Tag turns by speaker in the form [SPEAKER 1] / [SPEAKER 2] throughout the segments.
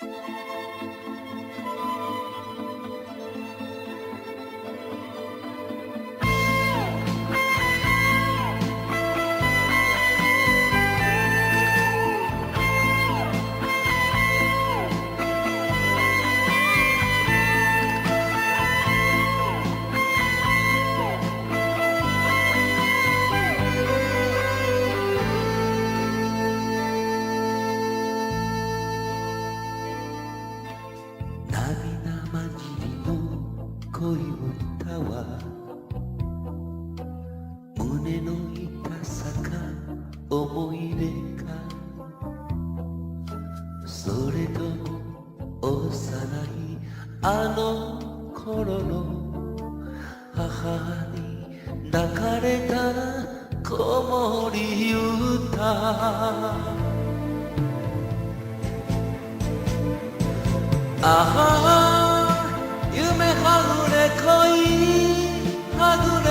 [SPEAKER 1] 恋歌は胸の痛さか思い出か、それとも幼いあの頃の母に抱かれた子守歌。ああ夢はぐれ恋はぐれ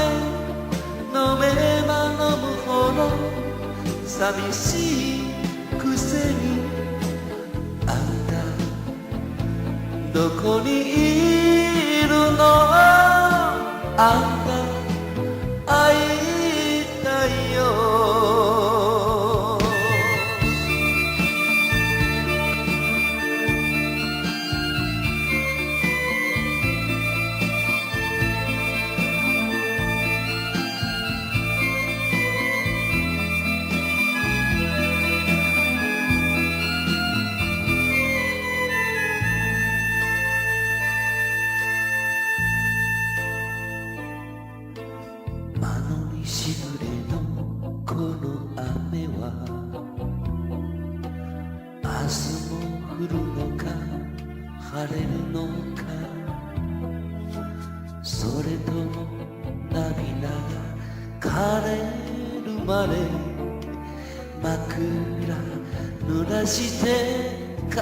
[SPEAKER 1] 飲めば飲むほど寂しいくせに、あんたどこにいるの、あんた会いたいよ。しぐれのこの雨は明日も降るのか晴れるのか、それとも涙が枯れるまで枕濡らして数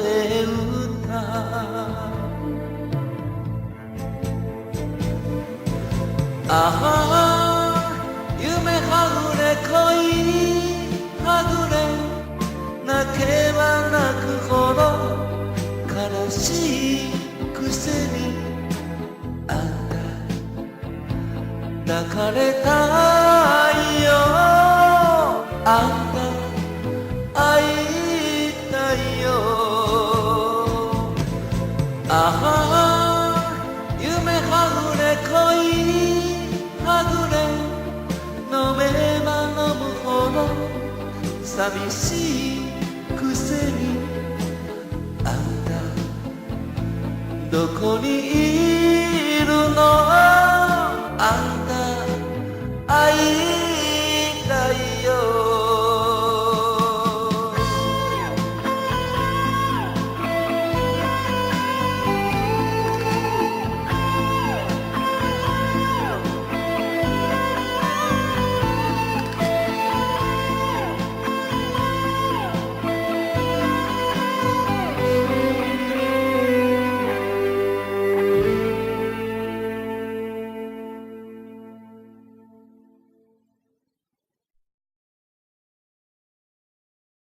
[SPEAKER 1] え歌。ああ夢はぐれ恋はぐれ泣けば泣くほど悲しいくせに、あんた抱かれたいよ、あんた会いたいよ。ああ夢はぐれ恋はぐれ飲めば飲むほど寂しいくせに、あんたどこにいるの。